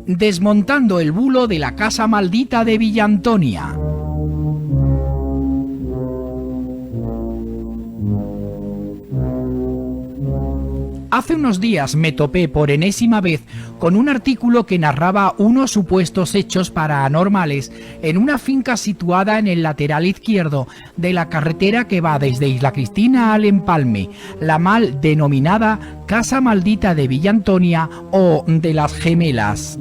Desmontando el bulo de la casa maldita de Villa Antonia. Hace unos días me topé por enésima vez con un artículo que narraba unos supuestos hechos paranormales en una finca situada en el lateral izquierdo de la carretera que va desde Isla Cristina al Empalme, la mal denominada Casa Maldita de Villa Antonia o de las Gemelas.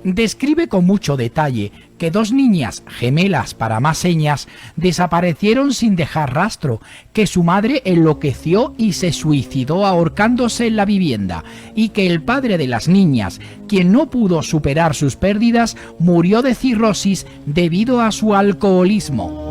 Describe con mucho detalle que dos niñas gemelas para más señas desaparecieron sin dejar rastro, que su madre enloqueció y se suicidó ahorcándose en la vivienda y que el padre de las niñas, quien no pudo superar sus pérdidas, murió de cirrosis debido a su alcoholismo.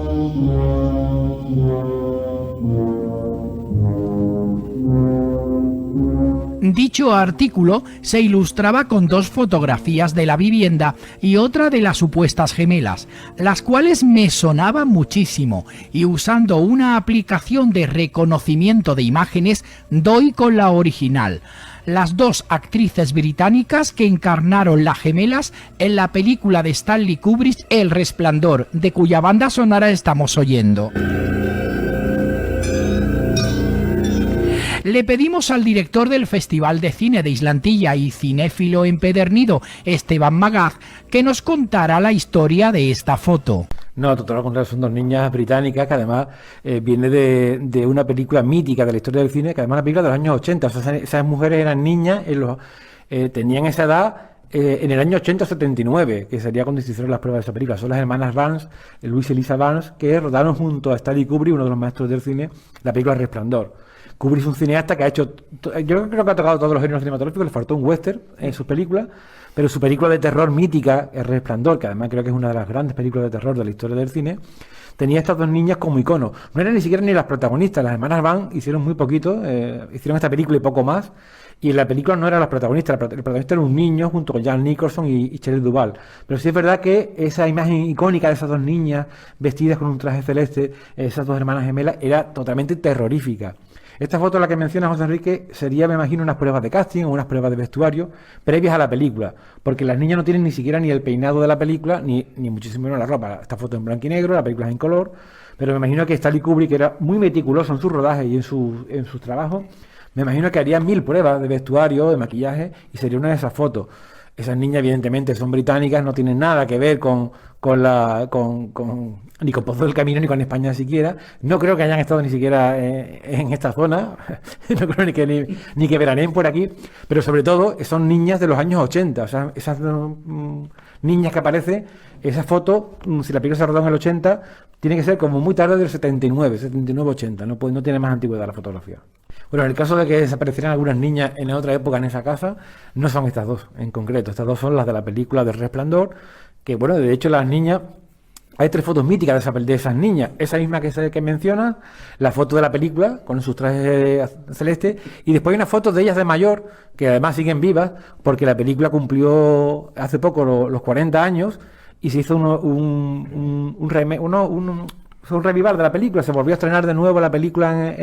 Dicho artículo se ilustraba con dos fotografías de la vivienda y otra de las supuestas gemelas, las cuales me sonaban muchísimo, y usando una aplicación de reconocimiento de imágenes doy con la original. Las dos actrices británicas que encarnaron las gemelas en la película de Stanley Kubrick El Resplandor, de cuya banda sonora estamos oyendo. Le pedimos al director del Festival de Cine de Islantilla y cinéfilo empedernido, Esteban Magaz, que nos contara la historia de esta foto. No, todo lo contrario, son dos niñas británicas que además viene de una película mítica de la historia del cine, que además es una película de los años 80. O sea, esas mujeres eran niñas, tenían esa edad en el año 80-79, que sería cuando se hicieron las pruebas de esa película. Son las hermanas Vance, Luis y Lisa Vance, que rodaron junto a Stanley Kubrick, uno de los maestros del cine, la película Resplandor. Kubrick es un cineasta que ha hecho, yo creo que ha tocado todos los géneros cinematográficos, le faltó un western en sus películas, pero su película de terror mítica, El Resplandor, que además creo que es una de las grandes películas de terror de la historia del cine, tenía estas dos niñas como icono. No eran ni siquiera ni las protagonistas, las hermanas Van hicieron muy poquito, hicieron esta película y poco más, y en la película no eran las protagonistas, el protagonista era un niño junto con Jan Nicholson y Shelley Duvall. Pero sí es verdad que esa imagen icónica de esas dos niñas vestidas con un traje celeste, esas dos hermanas gemelas, era totalmente terrorífica. Esta foto, la que menciona José Enrique, sería, me imagino, unas pruebas de casting o unas pruebas de vestuario previas a la película, porque las niñas no tienen ni siquiera ni el peinado de la película, ni muchísimo menos la ropa. Esta foto en blanco y negro, la película es en color, pero me imagino que Stanley Kubrick era muy meticuloso en sus rodajes y en sus trabajos. Me imagino que haría 1000 pruebas de vestuario, de maquillaje, y sería una de esas fotos. Esas niñas, evidentemente, son británicas, no tienen nada que ver ni con Pozo del Camino ni con España siquiera. No creo que hayan estado ni siquiera en esta zona, no creo ni que veraneen por aquí, pero sobre todo son niñas de los años 80, o sea, esas niñas que aparecen, esa foto, si la película se rodó en el 80, tiene que ser como muy tarde del 79-80, no tiene más antigüedad la fotografía. Bueno, en el caso de que desaparecieran algunas niñas en otra época en esa casa, no son estas dos en concreto. Estas dos son las de la película del Resplandor, que bueno, de hecho las niñas, hay 3 fotos míticas de esas niñas. Esa misma que menciona, la foto de la película con sus trajes celestes, y después hay una foto de ellas de mayor, que además siguen vivas, porque la película cumplió hace poco los 40 años, y se hizo un revival de la película, se volvió a estrenar de nuevo la película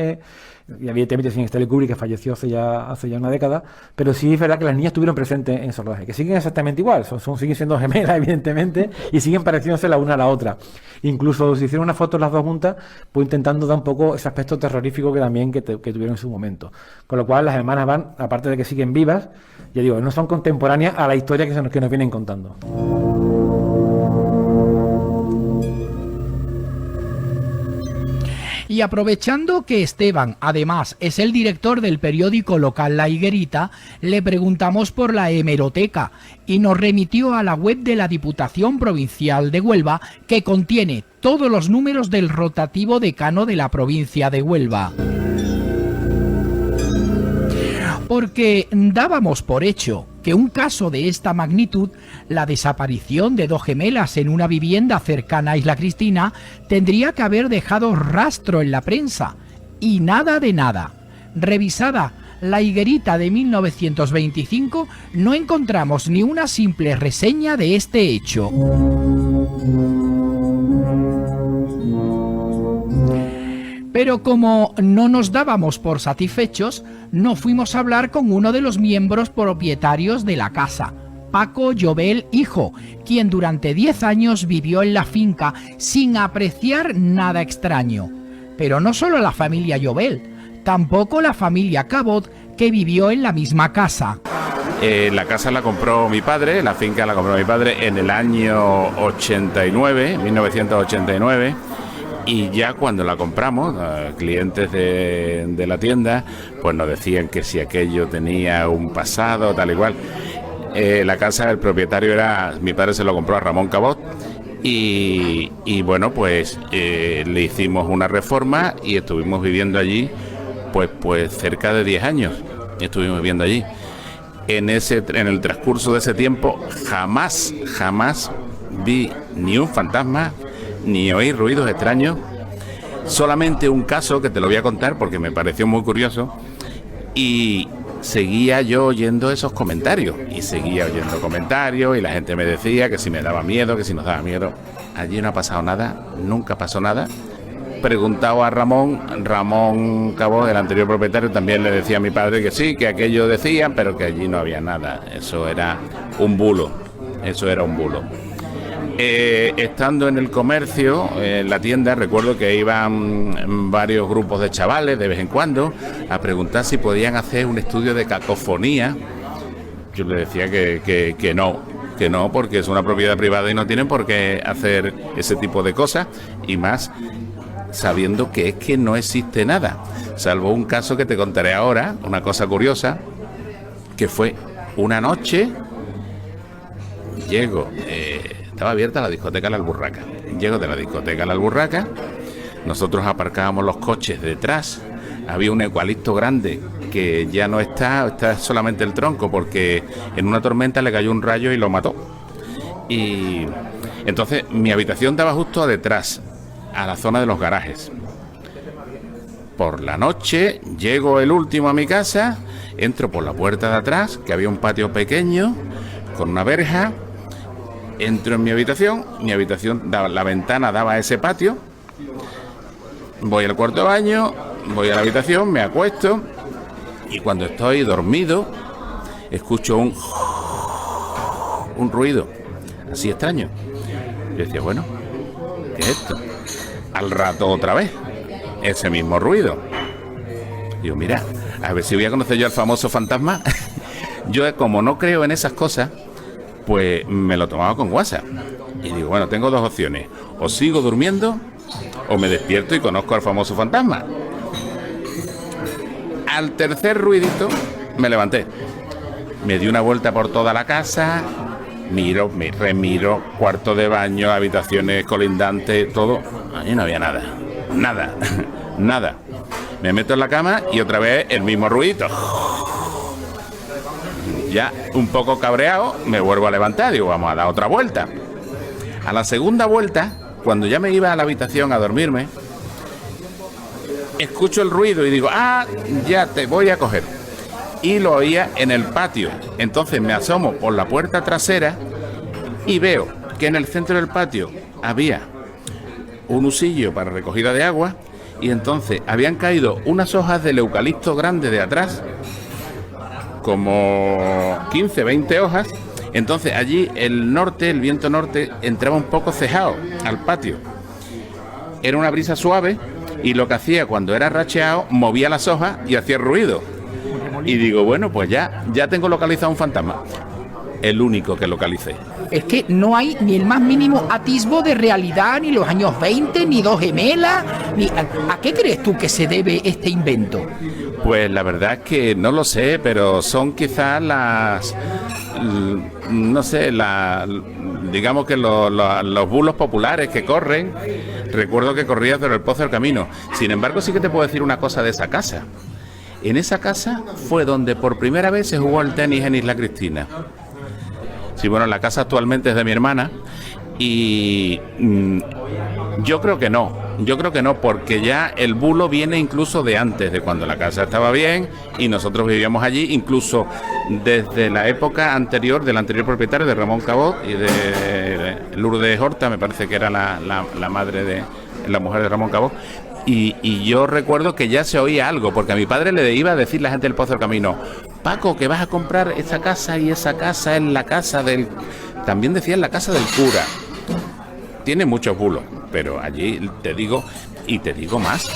y evidentemente sin Stanley Kubrick, que falleció hace ya una década, pero sí es verdad que las niñas estuvieron presentes en ese rodaje, que siguen exactamente igual, siguen siendo gemelas evidentemente, y siguen pareciéndose la una a la otra. Incluso se hicieron una foto las dos juntas, pues intentando dar un poco ese aspecto terrorífico que también que tuvieron en su momento. Con lo cual las hermanas Van, aparte de que siguen vivas, ya digo, no son contemporáneas a la historia que nos vienen contando. Y aprovechando que Esteban, además, es el director del periódico local La Higuerita, le preguntamos por la hemeroteca y nos remitió a la web de la Diputación Provincial de Huelva, que contiene todos los números del rotativo decano de la provincia de Huelva. Porque dábamos por hecho que un caso de esta magnitud, la desaparición de dos gemelas en una vivienda cercana a Isla Cristina, tendría que haber dejado rastro en la prensa. Y nada de nada. Revisada La Higuerita de 1925, no encontramos ni una simple reseña de este hecho. Pero como no nos dábamos por satisfechos, nos fuimos a hablar con uno de los miembros propietarios de la casa, Paco Llobel hijo, quien durante 10 años vivió en la finca sin apreciar nada extraño. Pero no solo la familia Llobel, tampoco la familia Cabot, que vivió en la misma casa. La casa la compró mi padre, la finca la compró mi padre en el año 89, 1989. Y ya cuando la compramos, clientes de la tienda, pues nos decían que si aquello tenía un pasado, tal y cual. La casa, el propietario era, mi padre se lo compró a Ramón Cabot, y bueno, pues le hicimos una reforma y estuvimos viviendo allí, pues cerca de 10 años, estuvimos viviendo allí. En el transcurso de ese tiempo, jamás vi ni un fantasma, ni oí ruidos extraños. Solamente un caso que te lo voy a contar porque me pareció muy curioso, y seguía yo oyendo esos comentarios, y la gente me decía que si me daba miedo, que si nos daba miedo. Allí no ha pasado nada, nunca pasó nada. Preguntado a Ramón Cabot, el anterior propietario, también le decía a mi padre que sí, que aquello decían, pero que allí no había nada. Eso era un bulo. Estando en el comercio, en la tienda, recuerdo que iban varios grupos de chavales de vez en cuando a preguntar si podían hacer un estudio de cacofonía. Yo le decía que no, porque es una propiedad privada y no tienen por qué hacer ese tipo de cosas, y más sabiendo que es que no existe nada, salvo un caso que te contaré ahora, una cosa curiosa, que fue una noche, estaba abierta la discoteca La Alburraca. Llego de la discoteca La Alburraca, nosotros aparcábamos los coches detrás, había un eucalipto grande que ya no está solamente el tronco, porque en una tormenta le cayó un rayo y lo mató. Y entonces mi habitación daba justo detrás, a la zona de los garajes. Por la noche llego el último a mi casa, entro por la puerta de atrás, que había un patio pequeño con una verja. Entro en mi habitación, la ventana daba a ese patio. Voy al cuarto de baño, voy a la habitación, me acuesto, y cuando estoy dormido escucho un ruido así extraño. Yo decía, bueno, ¿qué es esto? Al rato otra vez ese mismo ruido. Digo, mira, a ver si voy a conocer yo al famoso fantasma. Yo, como no creo en esas cosas, pues me lo tomaba con WhatsApp. Y digo, bueno, tengo dos opciones: o sigo durmiendo o me despierto y conozco al famoso fantasma. Al tercer ruidito me levanté, me di una vuelta por toda la casa, me remiro, cuarto de baño, habitaciones colindantes, todo. Allí no había nada. Me meto en la cama y otra vez el mismo ruidito. Ya un poco cabreado, me vuelvo a levantar, digo, vamos a dar otra vuelta. A la segunda vuelta, cuando ya me iba a la habitación a dormirme, escucho el ruido y digo, ya te voy a coger. Y lo oía en el patio. Entonces me asomo por la puerta trasera y veo que en el centro del patio había un husillo para recogida de agua, y entonces habían caído unas hojas del eucalipto grande de atrás, como 15, 20 hojas. Entonces allí el viento norte entraba un poco cejado al patio. Era una brisa suave, y lo que hacía cuando era racheado, movía las hojas y hacía ruido. Y digo, bueno, pues ya tengo localizado un fantasma. El único que localicé. Es que no hay ni el más mínimo atisbo de realidad, ni los años 20, ni dos gemelas, ni... ¿A qué crees tú que se debe este invento? Pues la verdad es que no lo sé, pero son quizás digamos que los bulos populares que corren. Recuerdo que corría sobre el Pozo del Camino. Sin embargo, sí que te puedo decir una cosa de esa casa. En esa casa fue donde por primera vez se jugó al tenis en Isla Cristina. Sí, bueno, la casa actualmente es de mi hermana, y yo creo que no, porque ya el bulo viene incluso de antes, de cuando la casa estaba bien y nosotros vivíamos allí, incluso desde la época anterior, del anterior propietario, de Ramón Cabot y de Lourdes Horta, me parece que era la madre de la mujer de Ramón Cabó. Y yo recuerdo que ya se oía algo, porque a mi padre le iba a decir la gente del Pozo del Camino: Paco, que vas a comprar esa casa, y esa casa es la casa del... También decían la casa del cura. Tiene muchos bulos, pero allí te digo, y te digo más.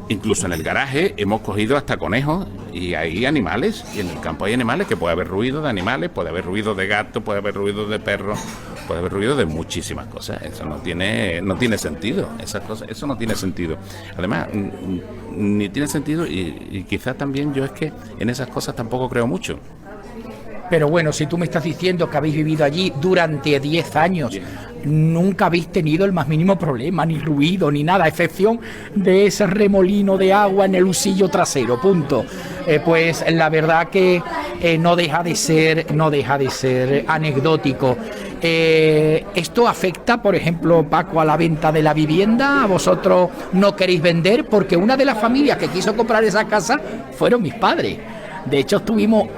Incluso en el garaje hemos cogido hasta conejos, y hay animales, y en el campo hay animales, que puede haber ruido de animales, puede haber ruido de gatos, puede haber ruido de perros, puede haber ruido de muchísimas cosas. Eso no tiene sentido, esas cosas, eso no tiene sentido. Además, ni tiene sentido, y quizás también yo es que en esas cosas tampoco creo mucho. Pero bueno, si tú me estás diciendo que habéis vivido allí durante 10 años, nunca habéis tenido el más mínimo problema, ni ruido, ni nada, a excepción de ese remolino de agua en el husillo trasero, punto. Pues la verdad que no deja de ser anecdótico. ¿Esto afecta, por ejemplo, Paco, a la venta de la vivienda? ¿A vosotros no queréis vender? Porque una de las familias que quiso comprar esa casa fueron mis padres. De hecho, estuvimos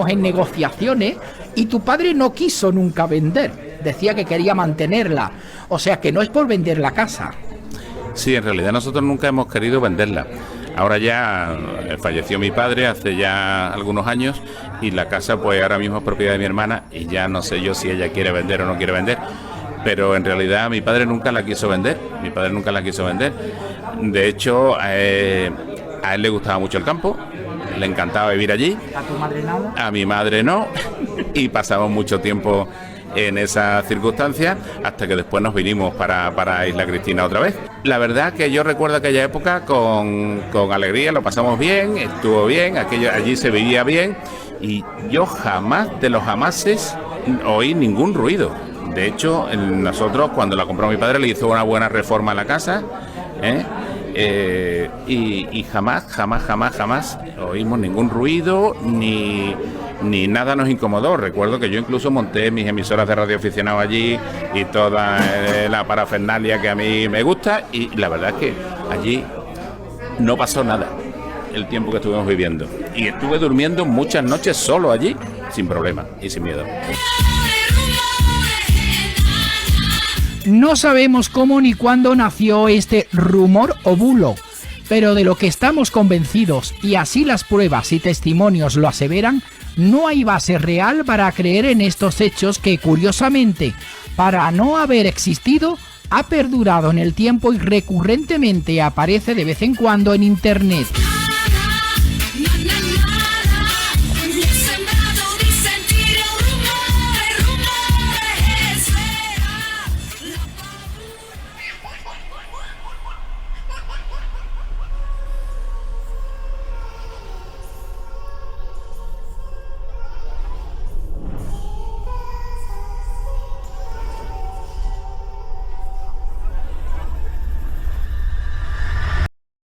en negociaciones y tu padre no quiso nunca vender. Decía que quería mantenerla. O sea, que no es por vender la casa. Sí, en realidad nosotros nunca hemos querido venderla. Ahora ya falleció mi padre hace ya algunos años, y la casa pues ahora mismo es propiedad de mi hermana, y ya no sé yo si ella quiere vender o no quiere vender. Pero en realidad mi padre nunca la quiso vender. De hecho, a él le gustaba mucho el campo. Le encantaba vivir allí. ¿A tu madre nada? A mi madre no. Y pasamos mucho tiempo en esas circunstancias hasta que después nos vinimos para Isla Cristina otra vez. La verdad que yo recuerdo aquella época con alegría, lo pasamos bien, estuvo bien, allí se vivía bien, y yo jamás de los jamases oí ningún ruido. De hecho, nosotros cuando la compró mi padre le hizo una buena reforma a la casa, y jamás oímos ningún ruido, ni nada nos incomodó. Recuerdo que yo incluso monté mis emisoras de radioaficionado allí y toda la parafernalia que a mí me gusta, y la verdad es que allí no pasó nada el tiempo que estuvimos viviendo, y estuve durmiendo muchas noches solo allí sin problema y sin miedo. No sabemos cómo ni cuándo nació este rumor o bulo, pero de lo que estamos convencidos, y así las pruebas y testimonios lo aseveran, no hay base real para creer en estos hechos que, curiosamente, para no haber existido, ha perdurado en el tiempo y recurrentemente aparece de vez en cuando en internet.